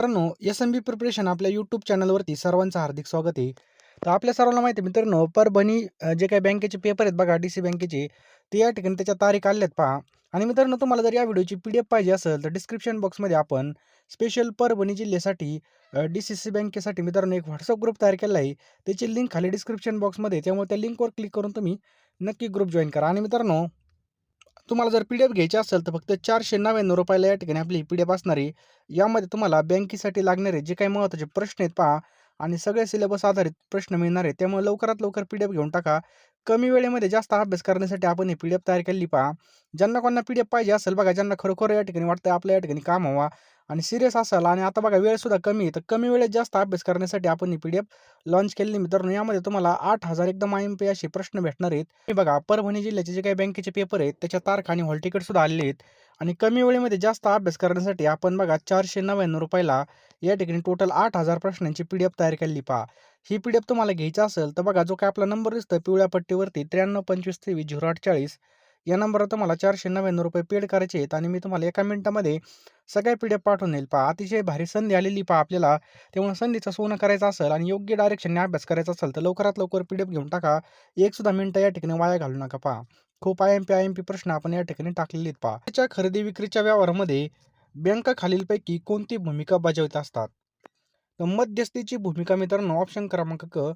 मित्रांनो, एस-एम-बी प्रिपरेशन आपल्या यूट्यूब चॅनलवरती सर्वांचं हार्दिक स्वागत आहे. तर आपल्या सर्वांना माहिती आहे मित्रांनो, परभणी जे काही बँकेचे पेपर आहेत बघा, डी-सी बँकेचे, ते या ठिकाणी त्याच्या तारीख आल्या आहेत पहा. आणि मित्रांनो, तुम्हाला जर या व्हिडिओची पी-डी-एफ पाहिजे असेल, तर डिस्क्रिप्शन बॉक्समध्ये आपण स्पेशल परभणी जिल्ह्यासाठी डी-सी-सी बँकेसाठी मित्रांनो एक WhatsApp ग्रुप तयार केला आहे. त्याची लिंक खाली डिस्क्रिप्शन बॉक्समध्ये आहे. त्यामुळे त्या लिंकवर क्लिक करून तुम्ही नक्की ग्रुप जॉइन करा. आणि मित्रांनो, तुम्हाला जर पी-डी-एफ घ्यायची असेल, तर फक्त ₹499 या ठिकाणी आपली पी-डी-एफ असणार आहे. यामध्ये तुम्हाला बँकेसाठी लागणारे जे काही महत्त्वाचे प्रश्न आहेत पहा आणि सगळे सिलेबस आधारित प्रश्न मिळणार आहेत. त्यामुळे लवकरात लवकर पी-डी-एफ घेऊन टाका. कमी वेळेमध्ये जास्त अभ्यास करण्यासाठी आपण ही पी-डी-एफ तयार केलेली पहा. ज्यांना कोणाला पी-डी-एफ पाहिजे असेल बघा, ज्यांना खरोखर या ठिकाणी वाटतं आपल्या या ठिकाणी काम व्हावा आणि सीरियस असाल आणि आता बघा वेळसुद्धा कमी आहे, तर कमी वेळेत जास्त अभ्यास करण्यासाठी आपण ही पी-डी-एफ लॉन्च केलेली मित्रांनो. यामध्ये तुम्हाला 8,000 एकदम आय-एम-पी असे प्रश्न भेटणार आहेत. हे बघा, परभणी जिल्ह्याचे जे काही बँकेचे पेपर आहेत, त्याच्या तारखा आणि हॉल तिकीट सुद्धा आलेले आहेत. आणि कमी वेळेमध्ये जास्त अभ्यास करण्यासाठी आपण बघा ₹499 ला या ठिकाणी टोटल 8,000 प्रश्नांची पी-डी-एफ तयार केलेली पहा. ही पी-डी-एफ तुम्हाला घ्यायची असेल तर बघा, जो काही आपला नंबर दिसतोय पिवळ्या पट्टीवरती 9325230840 या नंबरवर तुम्हाला ₹499 पेड करायचे आहेत आणि मी तुम्हाला एका मिनिटामध्ये सगळ्या पी-डी-एफ पाठवून देईल पहा. अतिशय भारी संधी आलेली पहा आपल्याला. त्यामुळे संधीचं सोनं करायचं असेल आणि योग्य डायरेक्शनने अभ्यास करायचा असेल तर लवकरात लवकर पी-डी-एफ घेऊन टाका. एक सुद्धा मिनिटं या ठिकाणी वाया घालू नका पहा. खूप आय-एम-पी प्रश्न आपण या ठिकाणी टाकलेले आहेत पहा. त्याच्या खरेदी विक्रीच्या व्यवहारामध्ये बँका खालीलपैकी कोणती भूमिका बजावत असतात? तर मध्यस्थीची भूमिका मित्रांनो ऑप्शन क्रमांक क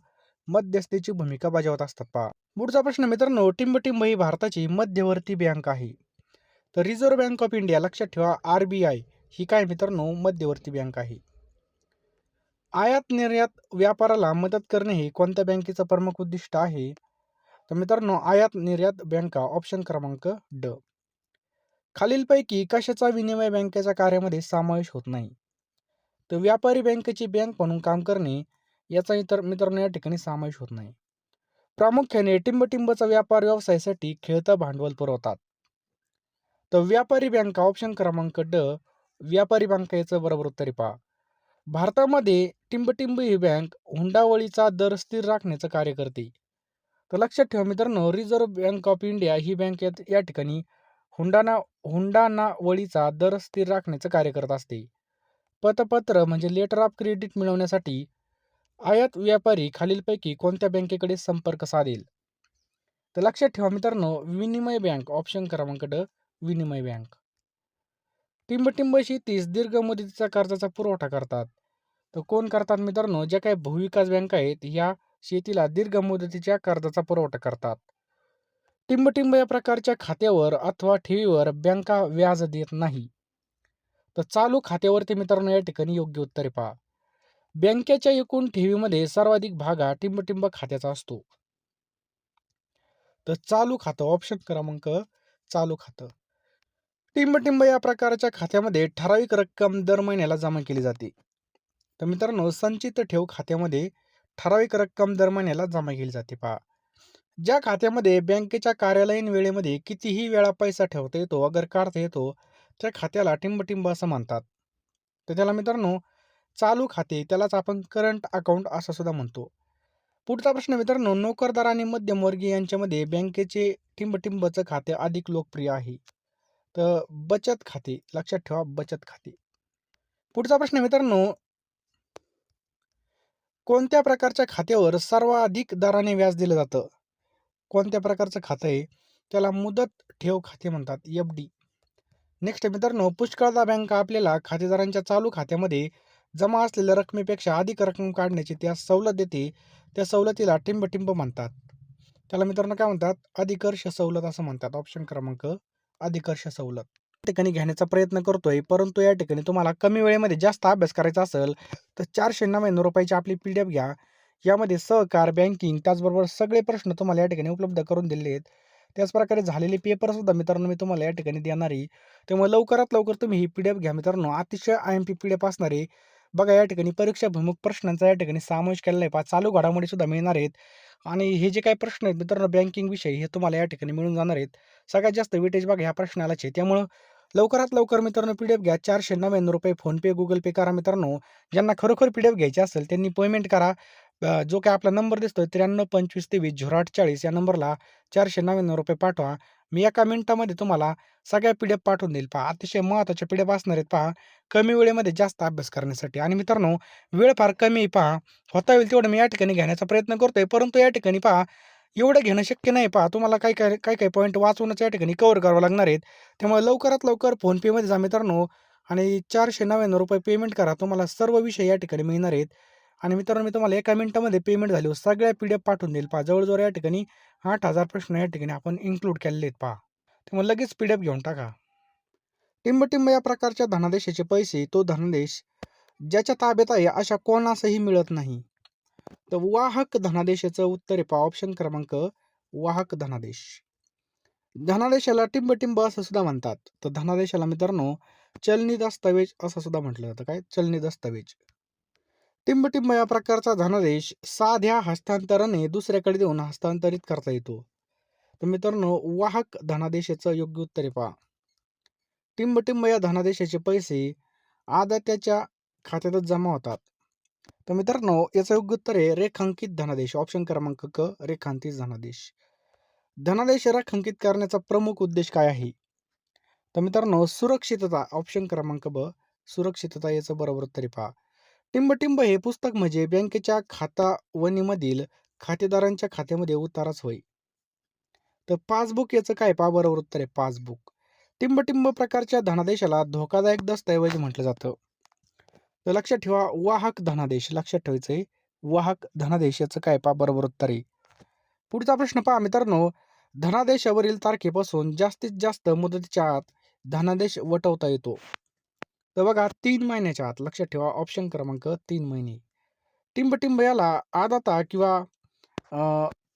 मध्यस्थीची भूमिका बजावत असतात पहा. पुढचा प्रश्न मित्रांनो, टिंबटिंब ही भारताची मध्यवर्ती बँक आहे. तर रिझर्व्ह बँक ऑफ इंडिया लक्षात ठेवा, RBI ही काय मित्रांनो मध्यवर्ती बँक आहे. आयात निर्यात व्यापाराला मदत करणे हे कोणत्या बँकेचं प्रमुख उद्दिष्ट आहे? तर मित्रांनो, आयात निर्यात बँका ऑप्शन क्रमांक ड. खालीलपैकी कशाचा विनिमय बँकेच्या कार्यामध्ये समावेश होत नाही? तर व्यापारी बँकेची बँक म्हणून काम करणे याचा इतर मित्रांनो या ठिकाणी समावेश होत नाही. प्रामुख्याने टिंबटिंबचा व्यापार व्यवसायासाठी खेळतं भांडवल पुरवतात. तर व्यापारी बँका ऑप्शन क्रमांक ड. व्यापारी बँका याचं बरोबर उत्तर आहे पहा. भारतामध्ये टिंबटिंब ही बँक हुंडावळीचा दर स्थिर राखण्याचं कार्य करते. तर लक्षात ठेवा मित्रांनो, reserve bank of India he bank या ठिकाणी हुंडानावळीचा दर स्थिर राखण्याचं कार्य करत असते. पतपत्र म्हणजे लेटर ऑफ क्रेडिट मिळवण्यासाठी आयात व्यापारी खालीलपैकी कोणत्या बँकेकडे संपर्क साधेल? तर लक्षात ठेवा मित्रांनो, विनिमय बँक ऑप्शन क्रमांक ड. विनिमय बँक. टिंबटिंब शेतीस दीर्घ मुदतीचा कर्जाचा पुरवठा करतात. तर कोण करतात मित्रांनो? ज्या काही भूविकास बँका आहेत ह्या शेतीला दीर्घ मुदतीच्या कर्जाचा पुरवठा करतात. टिंबटिंब या प्रकारच्या खात्यावर अथवा ठेवीवर बँका व्याज देत नाही. तर चालू खात्यावरती मित्रांनो या ठिकाणी योग्य उत्तर आहे पहा. बँकेच्या एकूण ठेवीमध्ये सर्वाधिक भाग हा टिंबटिंब खात्याचा असतो. तर चालू खातं ऑप्शन क्रमांक चालू खातं. टिंबटिंब या प्रकारच्या खात्यामध्ये ठराविक रक्कम दर महिन्याला जमा केली जाते. तर मित्रांनो, संचित ठेव खात्यामध्ये ठराविक रक्कम दर महिन्याला जमा केली जाते पहा. ज्या खात्यामध्ये बँकेच्या कार्यालयीन वेळेमध्ये कितीही वेळा पैसा ठेवता येतो अगर काढता येतो त्या खात्याला टिंबटिंब असं म्हणतात. तर त्याला मित्रांनो चालू खाते, त्यालाच आपण करंट अकाउंट असं सुद्धा म्हणतो. पुढचा प्रश्न मित्रांनो, नोकरदार आणि मध्यमवर्गीय यांच्यामध्ये बँकेचे टिंबटिंबचं खाते अधिक लोकप्रिय आहे. तर बचत खाते लक्षात ठेवा, बचत खाते. पुढचा प्रश्न मित्रांनो, कोणत्या प्रकारच्या खात्यावर सर्वाधिक दराने व्याज दिलं जातं? कोणत्या प्रकारचं खातं आहे? त्याला मुदत ठेव खाते म्हणतात, FD. नेक्स्ट मित्रांनो, पुष्कळदा बँका आपल्याला खातेदारांच्या चालू खात्यामध्ये जमा असलेल्या रकमेपेक्षा अधिक रक्कम काढण्याची त्यास सवलत देते. त्या सवलतीला टिंबटिंब म्हणतात. त्याला मित्रांनो काय म्हणतात? अधिकर्ष सवलत असं म्हणतात. ऑप्शन क्रमांक अधिकर्ष सवलत. या ठिकाणी घेण्याचा प्रयत्न करतोय, परंतु या ठिकाणी तुम्हाला कमी वेळेमध्ये जास्त अभ्यास करायचा असेल तर ₹499 आपली पी-डी-एफ घ्या. यामध्ये सहकार, बँकिंग त्याचबरोबर सगळे प्रश्न तुम्हाला या ठिकाणी उपलब्ध करून दिलेले आहेत. त्याचप्रकारे झालेले पेपरसुद्धा मित्रांनो मी तुम्हाला या ठिकाणी देणार आहे. त्यामुळे लवकरात लवकर तुम्ही ही पी-डी-एफ घ्या मित्रांनो. अतिशय आय-एम-पी पी-डी-एफ असणार आहे. बघा, या ठिकाणी परीक्षाभिमुख प्रश्नांचा या ठिकाणी समावेश केलेला आहे पहा. चालू घडामोडी सुद्धा मिळणार आहेत आणि हे जे काही प्रश्न आहेत मित्रांनो बँकिंग विषयी हे तुम्हाला या ठिकाणी मिळून जाणार आहेत. सगळ्यात जास्त वेटेज बघा ह्या प्रश्नालाच आहे. त्यामुळं लवकरात लवकर मित्रांनो पी-डी-एफ घ्या. ₹499 फोनपे, गुगल पे करा मित्रांनो. ज्यांना खरोखर पी-डी-एफ घ्यायची असेल त्यांनी पेमेंट करा. जो काही आपला नंबर दिसतोय 9325230840 या नंबरला ₹499 पाठवा. मी एका मिनिटामध्ये तुम्हाला सगळ्या पी-डी-एफ पाठवून देईल. पहा अतिशय महत्त्वाच्या पी-डी-एफ असणार आहेत पहा, कमी वेळेमध्ये जास्त अभ्यास करण्यासाठी. आणि मित्रांनो, वेळ फार कमी आहे पहा. होता होईल तेवढं मी या ठिकाणी घेण्याचा प्रयत्न करतोय. परंतु या ठिकाणी पहा, एवढं घेणं शक्य नाही पहा. तुम्हाला काही पॉइंट वाचूनच या ठिकाणी कव्हर करावं लागणार आहेत. त्यामुळे लवकरात लवकर फोनपेमध्ये जा मित्रांनो आणि ₹499 पेमेंट करा. तुम्हाला सर्व विषय या ठिकाणी मिळणार आहेत. आणि मित्रांनो, मी तुम्हाला एका मिनिटामध्ये पेमेंट झाल्यावर सगळ्या पी-डी-एफ पाठवून देईल पहा. जवळ-जवळ या ठिकाणी 8,000 प्रश्न या ठिकाणी आपण इन्क्लूड केलेले आहेत पहा. त्यामुळे लगेच पी-डी-एफ घेऊन टाका. टिंब-टिंब या प्रकारच्या धनादेशाचे पैसे तो धनादेश ज्याच्या ताब्यात आहे अशा कोणासही मिळत नाही. तर वाहक धनादेशाचं उत्तर आहे पहा, ऑप्शन क्रमांक वाहक धनादेश. धनादेशाला टिंब-टिंब असं सुद्धा म्हणतात. तर धनादेशाला मित्रांनो चलनी दस्तावेज असं सुद्धा म्हटलं जातं. काय? चलनी दस्तावेज. टिंब-टिंब या प्रकारचा धनादेश साध्या हस्तांतराने दुसऱ्याकडे देऊन हस्तांतरित करता येतो. तर मित्रांनो, वाहक धनादेशाचं योग्य उत्तर आहे पहा. टिंब-टिंब या धनादेशाचे पैसे आदात्याच्या खात्यातच जमा होतात. तर मित्रांनो, याचं योग्य उत्तर आहे रेखांकित धनादेश. ऑप्शन क्रमांक क, रेखांकित धनादेश. धनादेश रेखांकित करण्याचा प्रमुख उद्देश काय आहे? तर मित्रांनो, सुरक्षितता. ऑप्शन क्रमांक ब, सुरक्षितता याचं बरोबर उत्तर आहे पहा. टिंब-टिंब हे पुस्तक म्हणजे बँकेच्या खातावहीमधील खातेदारांच्या खात्यामध्ये उताराच होय. तर पासबुक याचं काय पहा, बरोबर उत्तर आहे पासबुक. टिंब-टिंब प्रकारच्या धनादेशाला धोकादायक दस्तऐवज म्हटलं जातं. तर लक्षात ठेवा, वाहक धनादेश लक्षात ठेवायचंय. वाहक धनादेश याचं काय पहा, बरोबर उत्तर आहे. पुढचा प्रश्न पहा मित्रांनो, धनादेशावरील तारखेपासून जास्तीत जास्त मुदतीच्या आत धनादेश वटवता येतो. तर बघा 3 महिन्याच्या आत. लक्षात ठेवा, ऑप्शन क्रमांक 3 महिने. टिंब-टिंब याला आदाता किंवा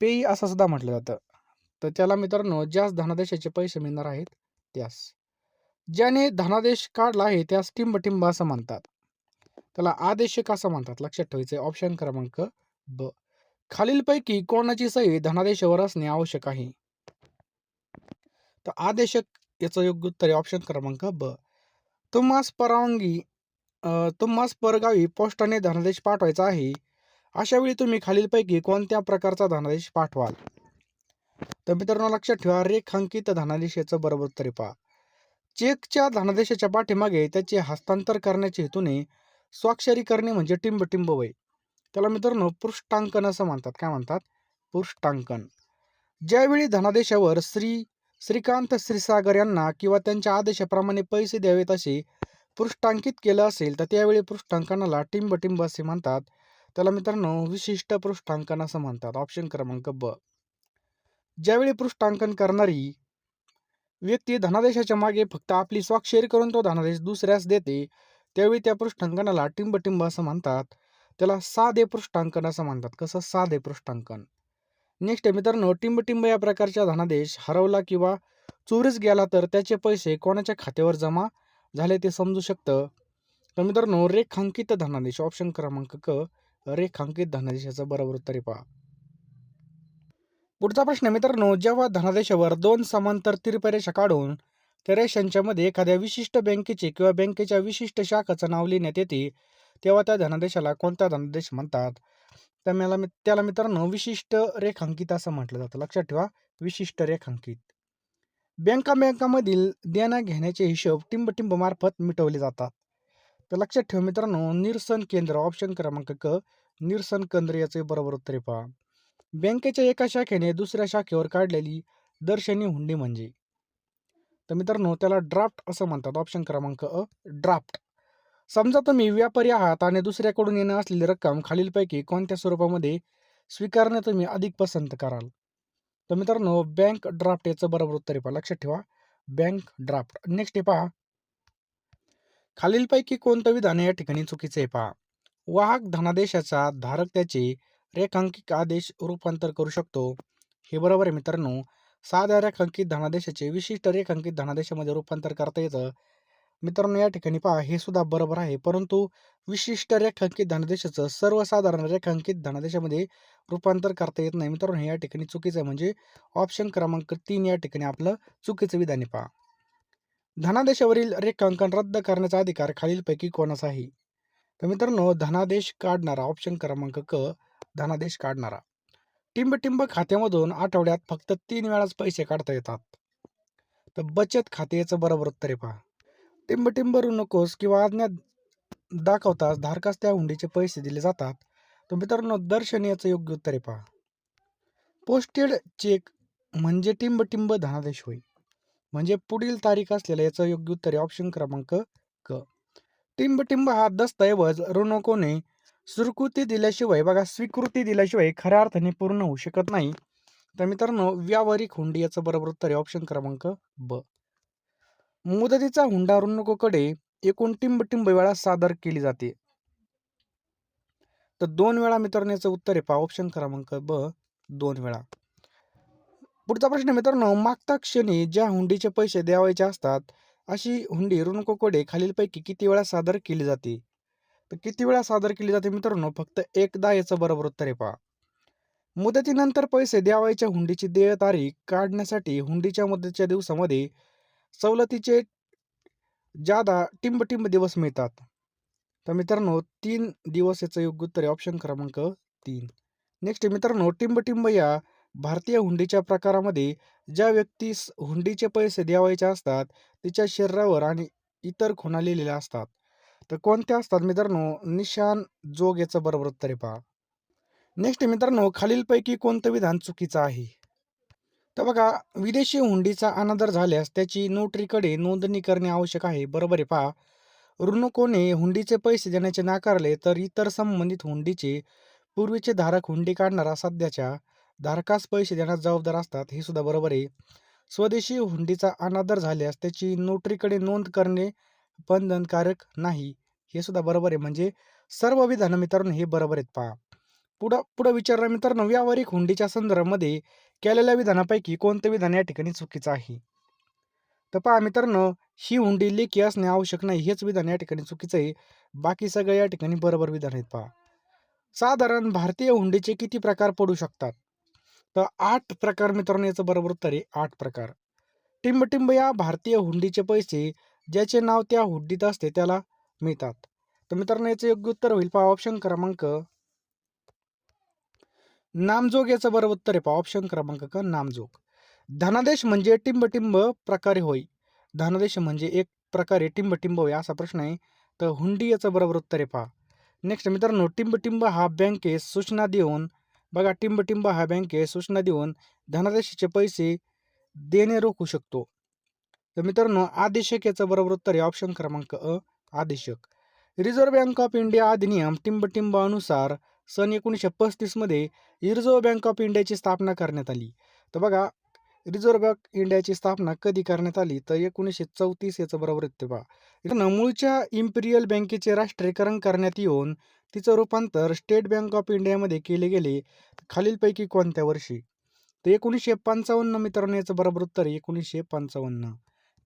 पेयी असं सुद्धा म्हटलं जातं. तर त्याला मित्रांनो ज्यास धनादेशाचे पैसे मिळणार आहेत त्यास. ज्याने धनादेश काढला आहे त्यास टिंब-टिंब असं म्हणतात. त्याला आदेशक असं म्हणतात. लक्षात ठेवायचं आहे. ऑप्शन क्रमांक ब. खालीलपैकी कोणाची सही धनादेशावर असणे आवश्यक आहे? तर आदेशक याचं योग्य उत्तर आहे ऑप्शन क्रमांक ब. तुम्हास परवानगी तुम्हास परगावी पोस्टाने धनादेश पाठवायचा आहे, अशा वेळी तुम्ही खालीलपैकी कोणत्या प्रकारचा धनादेश पाठवाल? तर मित्रांनो लक्षात ठेवा, रेखांकित धनादेशाचं बरोबर उत्तर आहे पहा. चेकच्या धनादेशाच्या पाठीमागे त्याचे हस्तांतर करण्याच्या हेतूने स्वाक्षरी करणे म्हणजे टिंब-टिंब वय. त्याला मित्रांनो पृष्ठांकन असं म्हणतात. काय म्हणतात? पृष्ठांकन. ज्यावेळी धनादेशावर श्रीकांत क्षीरसागर यांना किंवा त्यांच्या आदेशाप्रमाणे पैसे द्यावेत असे पृष्ठांकित केलं असेल तर त्यावेळी पृष्ठांकनाला टिंब-टिंब असे म्हणतात. त्याला मित्रांनो विशिष्ट पृष्ठांकन असं म्हणतात. ऑप्शन क्रमांक ब. ज्यावेळी पृष्ठांकन करणारी व्यक्ती धनादेशाच्या मागे फक्त आपली स्वाक्षरी करून तो धनादेश दुसऱ्यास देते, त्यावेळी त्या पृष्ठांकनाला टिंब-टिंब असं म्हणतात. त्याला साधे पृष्ठांकन असं म्हणतात. कसं? साधे पृष्ठांकन. नेक्स्ट आहे मित्रांनो, टिंब-टिंब या प्रकारचा धनादेश हरवला किंवा चोरीस गेला तर त्याचे पैसे कोणाच्या खात्यावर जमा झाले ते समजू शकतं. तर मित्रांनो रेखांकित धनादेश. ऑप्शन क्रमांक क, रेखांकित धनादेशाचं बरोबर उत्तर आहे पहा. पुढचा प्रश्न मित्रांनो, जेव्हा धनादेशावर 2 समांतर तिरप्या रेषा काढून त्या रेषांच्या मध्ये एखाद्या विशिष्ट बँकेचे किंवा बँकेच्या विशिष्ट शाखाचं नाव लिहिण्यात येते, तेव्हा त्या धनादेशाला कोणता धनादेश म्हणतात? तर त्याला मित्रांनो विशिष्ट रेखांकित असं म्हटलं जातं. लक्षात ठेवा, विशिष्ट रेखांकित. बँकांमधील देण्या घेण्याचे हिशोब टिंब-टिंब मार्फत मिटवले जातात. तर लक्षात ठेवा मित्रांनो, निरसन केंद्र. ऑप्शन क्रमांक क, निरसन केंद्र याचे बरोबर उत्तर आहे पहा. बँकेच्या एका शाखेने दुसऱ्या शाखेवर काढलेली दर्शनी हुंडी म्हणजे? तर मित्रांनो त्याला ड्राफ्ट असं म्हणतात. ऑप्शन क्रमांक अ, ड्राफ्ट. समजा तुम्ही व्यापारी आहात आणि दुसऱ्याकडून येणं असलेली रक्कम खालीलपैकी कोणत्या स्वरूपामध्ये स्वीकारणे तुम्ही अधिक पसंत कराल? तर मित्रांनो बँक ड्राफ्ट याचं बरोबर उत्तर आहे पहा. लक्षात ठेवा, बँक ड्राफ्ट. नेक्स्ट आहे पहा, खालीलपैकी कोणतं विधान या ठिकाणी चुकीचं आहे पहा. वाहक धनादेशाचा धारक त्याचे रेखांकित आदेश रूपांतर करू शकतो. हे बरोबर आहे मित्रांनो. साध्या रेखांकित धनादेशाचे विशिष्ट रेखांकित धनादेशामध्ये रूपांतर करता येतं. मित्रांनो या ठिकाणी पहा, हे सुद्धा बरोबर आहे. परंतु विशिष्ट रेखांकित धनादेशाचं सर्वसाधारण रेखांकित धनादेशामध्ये रूपांतर करता येत नाही. मित्रांनो हे या ठिकाणी चुकीचं आहे. म्हणजे ऑप्शन क्रमांक 3 या ठिकाणी आपलं चुकीचं विधान आहे पहा. धनादेशावरील रेखांकन रद्द करण्याचा अधिकार खालीलपैकी कोणाचा आहे? तर मित्रांनो धनादेश काढणारा. ऑप्शन क्रमांक क, धनादेश काढणारा. टिंब-टिंब खात्यामधून आठवड्यात फक्त 3 वेळाच पैसे काढता येतात. तर बचत खाते याचं बरोबर उत्तर आहे पहा. टिंब-टिंब रू नकोस किंवा आज्ञा दाखवताच धारकास त्या हुंडीचे पैसे दिले जातात. तर मित्रांनो दर्शनी याचं योग्य उत्तर आहे पहा. पोस्टेड चेक म्हणजे टिंब-टिंब धनादेश होय. म्हणजे पुढील तारीख असलेलं याचं योग्य उत्तर आहे ऑप्शन क्रमांक क. टिंब-टिंब हा दस्तऐवज ऋणकोने स्वीकृती दिल्याशिवाय खऱ्या अर्थाने पूर्ण होऊ शकत नाही. तर मित्रांनो व्यावहारिक हुंडी याचं बरोबर उत्तर आहे ऑप्शन क्रमांक ब. मुदतीचा हुंडा ऋणकोकडे एकूण टिंब-टिंब वेळा सादर केली जाते. तर 2 वेळा मित्रांनो याचं उत्तर आहे पहा ऑप्शन क्रमांक ब 2 वेळा. पुढचा प्रश्न मित्रांनो मागता क्षणी ज्या हुंडीचे पैसे द्यावायचे असतात अशी हुंडी ऋणकोकडे खालीलपैकी किती वेळा सादर केली जाते. तर किती वेळा सादर केली जाते मित्रांनो फक्त एकदा याचं बरोबर उत्तर आहे पहा. मुदतीनंतर पैसे द्यावायच्या हुंडीची देय तारीख काढण्यासाठी हुंडीच्या मुदतीच्या दिवसामध्ये सवलतीचे जादा टिंब-टिंब दिवस मिळतात. तर मित्रांनो 3 दिवस याचं योग्य उत्तर आहे ऑप्शन क्रमांक 3. नेक्स्ट मित्रांनो टिंब-टिंब या भारतीय हुंडीच्या प्रकारामध्ये ज्या व्यक्तीस हुंडीचे पैसे द्यावायचे असतात तिच्या शरीरावर आणि इतर खुणा लिहिलेल्या असतात. तर कोणत्या असतात मित्रांनो निशान जोग याचं बरोबर उत्तर आहे पहा. नेक्स्ट मित्रांनो खालीलपैकी कोणतं विधान चुकीचं आहे. तर बघा विदेशी हुंडीचा अनादर झाल्यास त्याची नोटरीकडे नोंदणी करणे आवश्यक आहे. बरोबर आहे पहा. ऋणकोने हुंडीचे पैसे देण्याचे नाकारले तर इतर संबंधित हुंडीचे पूर्वीचे धारक हुंडी काढणारा सध्याच्या धारकास पैसे देण्यास जबाबदार असतात. हे सुद्धा बरोबर आहे. स्वदेशी हुंडीचा अनादर झाल्यास त्याची नोटरीकडे नोंद करणे बंधनकारक नाही. हे सुद्धा बरोबर आहे. म्हणजे सर्व विधानं मित्रांनो हे बरोबर आहेत पहा. पुढं विचारलं मित्रांनो व्यावहारिक हुंडीच्या संदर्भामध्ये केलेल्या विधानापैकी कोणतं विधान या ठिकाणी चुकीचं आहे. तर पहा मित्रांनो ही हुंडी लेखी असणे आवश्यक नाही हेच विधान या ठिकाणी चुकीचं आहे. बाकी सगळं या ठिकाणी बरोबर विधान आहेत पहा. साधारण भारतीय हुंडीचे किती प्रकार पडू शकतात. तर 8 प्रकार मित्रांनो याचं बरोबर उत्तर आहे 8 प्रकार. टिंब-टिंब या भारतीय हुंडीचे पैसे ज्याचे नाव त्या हुंडीत असते त्याला मिळतात. तर मित्रांनो याचं योग्य उत्तर होईल पहा ऑप्शन क्रमांक नामजोग याचं बरोबर उत्तर आहे पहा ऑप्शन क्रमांक क नामजोग. धनादेश म्हणजे टिंब-टिंब प्रकारे होय. धनादेश म्हणजे एक प्रकारे टिंब-टिंब होय असा प्रश्न आहे. तर हुंडी याचं बरोबर उत्तर आहे पहा. नेक्स्ट मित्रांनो टिंब-टिंब हा बँकेस सूचना देऊन बघा टिंब-टिंब हा बँकेस सूचना देऊन धनादेशाचे पैसे देणे रोखू शकतो. तर मित्रांनो आदेशक याचं बरोबर उत्तर आहे ऑप्शन क्रमांक अ आदेशक. रिझर्व्ह बँक ऑफ इंडिया अधिनियम टिंब-टिंब अनुसार सन 1935 मध्ये रिझर्व्ह बँक ऑफ इंडियाची स्थापना करण्यात आली. तर बघा रिझर्व्ह बँक इंडियाची स्थापना कधी करण्यात आली तर 1934 याचं बरोबर येते पहा. इथं मूळच्या इम्पिरियल बँकेचे राष्ट्रीयकरण करण्यात येऊन तिचं रूपांतर स्टेट बँक ऑफ इंडियामध्ये केले गेले खालीलपैकी कोणत्या वर्षी. तर 1955 मित्रांनो याचं बरोबर उत्तर आहे 1955.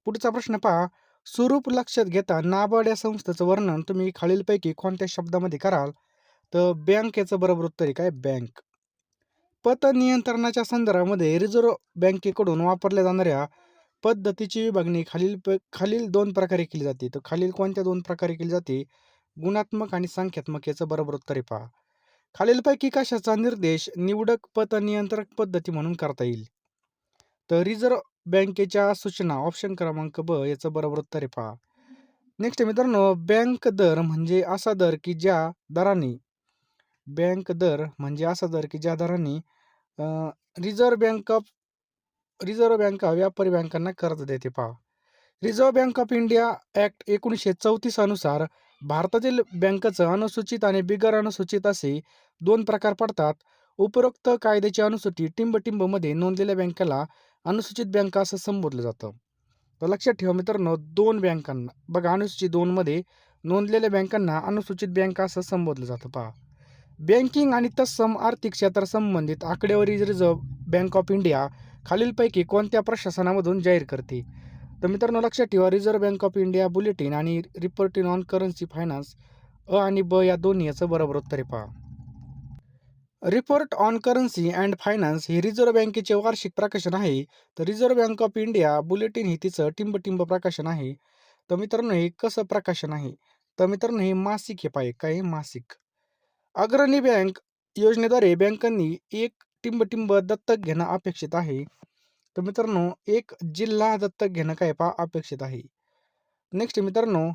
पुढचा प्रश्न पहा स्वरूप लक्षात घेता नाबार्ड या संस्थेचं वर्णन तुम्ही खालीलपैकी कोणत्या शब्दामध्ये कराल. तर बँक याचं बरोबर उत्तर आहे काय बँक. पतनियंत्रणाच्या संदर्भामध्ये रिझर्व्ह बँकेकडून वापरल्या जाणाऱ्या पद्धतीची विभागणी खालील 2 प्रकारे केली जाते. तर खालील कोणत्या 2 प्रकारे केली जाते. गुणात्मक आणि संख्यात्मक याचं बरोबर उत्तर आहे पहा. खालीलपैकी कशाचा निर्देश निवडक पतनियंत्रक पद्धती म्हणून करता येईल. तर रिझर्व्ह बँकेच्या सूचना ऑप्शन क्रमांक ब याचं बरोबर उत्तर आहे पहा. नेक्स्ट मित्रांनो बँक दर म्हणजे असा दर की ज्या दराने रिझर्व्ह बँक व्यापारी बँकांना कर्ज देते पहा. Reserve bank of India act 1934 अनुसार भारतातील बँकेचं अनुसूचित आणि बिगर अनुसूचित असे 2 प्रकार पडतात. उपरोक्त कायद्याची अनुसूची टिंब-टिंबमध्ये नोंदलेल्या बँकेला अनुसूचित बँका असं संबोधलं जातं. तर लक्षात ठेवा मित्रांनो 2 बँकांना बघा अनुसूचित 2 मध्ये नोंदलेल्या बँकांना अनुसूचित बँका असं संबोधलं जातं पहा. बँकिंग आणि तत्सम आर्थिक क्षेत्रासंबंधित आकडेवारी रिझर्व्ह बँक ऑफ इंडिया खालीलपैकी कोणत्या प्रशासनामधून जाहीर करते. तर मित्रांनो लक्षात ठेवा reserve bank of India bulletin आणि रिपोर्टिंग ऑन करन्सी फायनान्स अ आणि ब या दोन्ही याचं बरोबर उत्तर आहे पहा. Report on currency and finance हे रिझर्व्ह बँकेचे वार्षिक प्रकाशन आहे. तर reserve bank of India bulletin हे तिचं टिंब-टिंब प्रकाशन आहे. तर मित्रांनो हे कसं प्रकाशन आहे. तर मित्रांनो हे मासिक हे पाहिजे काय मासिक. अग्रणी बँक योजनेद्वारे बँकांनी एक टिंब दत्तक घेणं अपेक्षित आहे? तर मित्रांनो, एक जिल्हा दत्तक घेणं काय पहा अपेक्षित आहे. नेक्स्ट मित्रांनो,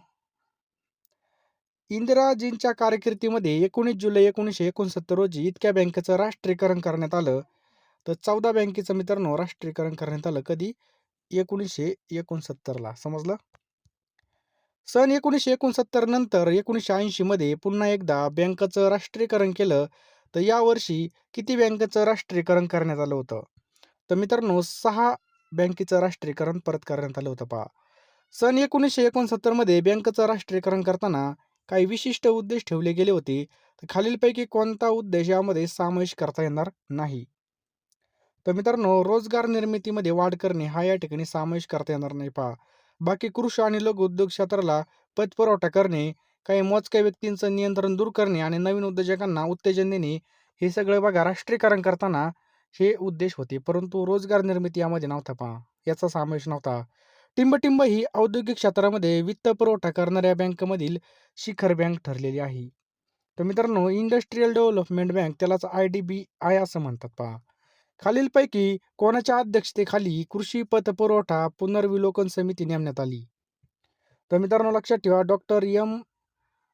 इंदिराजींच्या कारकिर्दीमध्ये 19 जुलै 1969 रोजी इतक्या बँकेचं राष्ट्रीयकरण करण्यात आलं. तर 14 बँकेचं मित्रांनो राष्ट्रीयकरण करण्यात आलं. कधी? 1969ला. समजलं? सन 1969 नंतर 1980 मध्ये पुन्हा एकदा बँकाचं राष्ट्रीयकरण केलं. तर यावर्षी किती बँकेचं राष्ट्रीयकरण करण्यात आलं होतं? तर मित्रांनो 6 बँकेचं राष्ट्रीयकरण परत करण्यात आलं होतं पहा. सन 1969 मध्ये बँकेचं राष्ट्रीयकरण करताना काही विशिष्ट उद्देश ठेवले गेले होते. तर खालीलपैकी कोणता उद्देश यामध्ये समावेश करता येणार नाही? तर मित्रांनो, रोजगार निर्मितीमध्ये वाढ करणे हा या ठिकाणी समावेश करता येणार नाही पहा. बाकी कृषी आणि लघु उद्योग क्षेत्राला पतपुरवठा करणे, काही मोजक्या व्यक्तींचं नियंत्रण दूर करणे आणि नवीन उद्योजकांना उत्तेजन देणे, हे सगळं बघा राष्ट्रीयकरण करताना हे उद्देश होते. परंतु रोजगार निर्मिती यामध्ये नव्हता पहा, याचा समावेश नव्हता. टिंबटिंब ही औद्योगिक क्षेत्रामध्ये वित्त पुरवठा करणाऱ्या बँकेमधील शिखर बँक ठरलेली आहे. तर मित्रांनो, इंडस्ट्रियल डेव्हलपमेंट बँक त्यालाच IDBI असं म्हणतात पहा. खालीलपैकी कोणाच्या अध्यक्षतेखाली कृषी पतपुरवठा पुनर्विलोकन समिती नेमण्यात आली? तर मित्रांनो लक्षात ठेवा,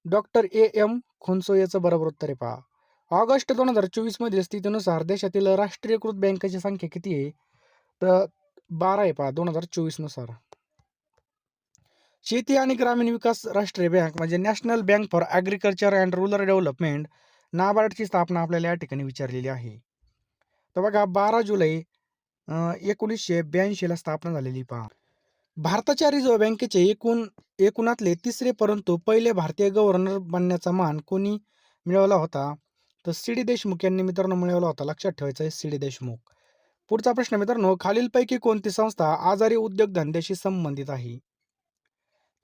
डॉक्टर A.M. खोन्सो याचं बरोबर उत्तर आहे पहा. ऑगस्ट 2024 मधील स्थितीनुसार देशातील राष्ट्रीयकृत बँकेची संख्या किती आहे? तर 12 आहे पहा 2024 नुसार. शेती आणि ग्रामीण विकास राष्ट्रीय बँक म्हणजे national bank for agriculture and rural development, नाबार्डची स्थापना आपल्याला या ठिकाणी विचारलेली आहे. तर बघा 12 जुलै 1982 ला स्थापना झालेली पहा. भारताच्या रिझर्व्ह बँकेचे एकूणातले तिसरे परंतु पहिले भारतीय गव्हर्नर बनण्याचा मान कोणी मिळवला होता? तर सी.डी. देशमुख यांनी मित्रांनो मिळवला होता. लक्षात ठेवायचं आहे सी.डी. देशमुख. पुढचा प्रश्न मित्रांनो, खालीलपैकी कोणती संस्था आजारी उद्योगधंद्याशी संबंधित आहे?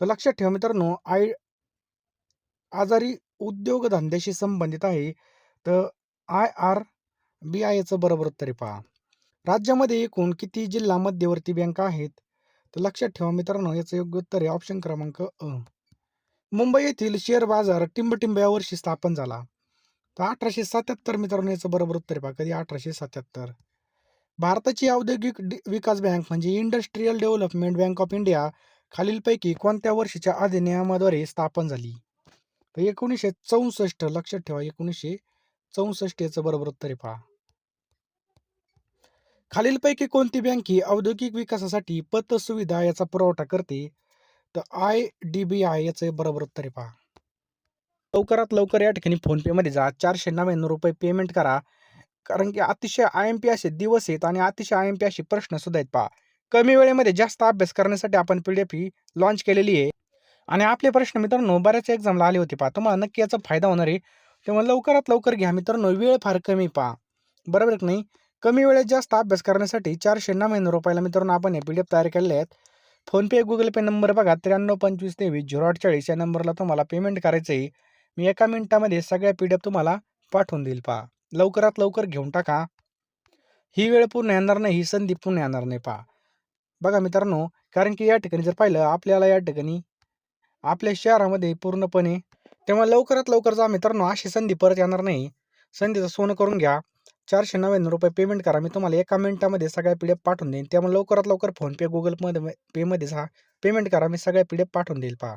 तर लक्षात ठेवा मित्रांनो, आजारी उद्योगधंद्याशी संबंधित आहे. तर IRBI याचं बरोबर उत्तर आहे पहा. राज्यामध्ये एकूण किती जिल्हा मध्यवर्ती बँका आहेत? तर लक्षात ठेवा मित्रांनो, याचं योग्य उत्तर आहे ऑप्शन क्रमांक अ. मुंबई येथील शेअर बाजार टिंबटिंब या वर्षी स्थापन झाला. तर 1877 मित्रांनो याचं बरोबर उत्तर आहे पहा. कधी? 1877. भारताची औद्योगिक विकास बँक म्हणजे industrial development bank of India खालीलपैकी कोणत्या वर्षीच्या अधिनियमाद्वारे स्थापन झाली? तर 1964. लक्षात ठेवा 1964 याचं बरोबर उत्तर आहे पहा. खालीलपैकी कोणती बँक ही औद्योगिक विकासासाठी पतसुविधा याचा पुरवठा करते? तर IDBI याचं बरोबर उत्तर आहे पहा. लवकरात लवकर या ठिकाणी फोनपेमध्ये जा, 499 रुपये पेमेंट करा. कारण की अतिशय IMP असे दिवस आहेत आणि अतिशय IMP असे प्रश्न सुद्धा आहेत पहा. कमी वेळेमध्ये जास्त अभ्यास करण्यासाठी आपण PDF ही लॉन्च केलेली आहे. आणि आपले प्रश्न मित्रांनो बऱ्याच एक्झामला आले होते पहा. तुम्हाला नक्की याचा फायदा होणार आहे. तेव्हा लवकरात लवकर घ्या मित्रांनो. वेळ फार कमी पहा. बरोबर आहे की नाही? कमी वेळेत जास्त अभ्यास करण्यासाठी 499 रुपयाला मित्रांनो आपण हे PDF तयार केलेले आहेत. फोनपे, गुगल पे नंबर बघा 932523 या नंबरला तुम्हाला पेमेंट करायचं आहे. मी एका मिनिटामध्ये सगळ्या PDF तुम्हाला पाठवून देईल पहा. लवकरात लवकर घेऊन टाका. ही वेळ पुन्हा येणार नाही, ही संधी पुन्हा येणार नाही पहा. बघा मित्रांनो, कारण की या ठिकाणी जर पाहिलं आपल्याला या ठिकाणी आपल्या शहरामध्ये पूर्णपणे तेव्हा लवकरात लवकर जा मित्रांनो. अशी संधी परत येणार नाही. संधीचं सोनं करून घ्या. 499 रुपये पेमेंट करा. मी तुम्हाला एका मिनिटामध्ये सगळ्या PDF पाठवून देईन. त्यामुळे लवकरात लवकर फोनपे, गुगल पेमध्ये जा, पेमेंट करा. मी सगळ्या PDF पाठवून देईल पहा.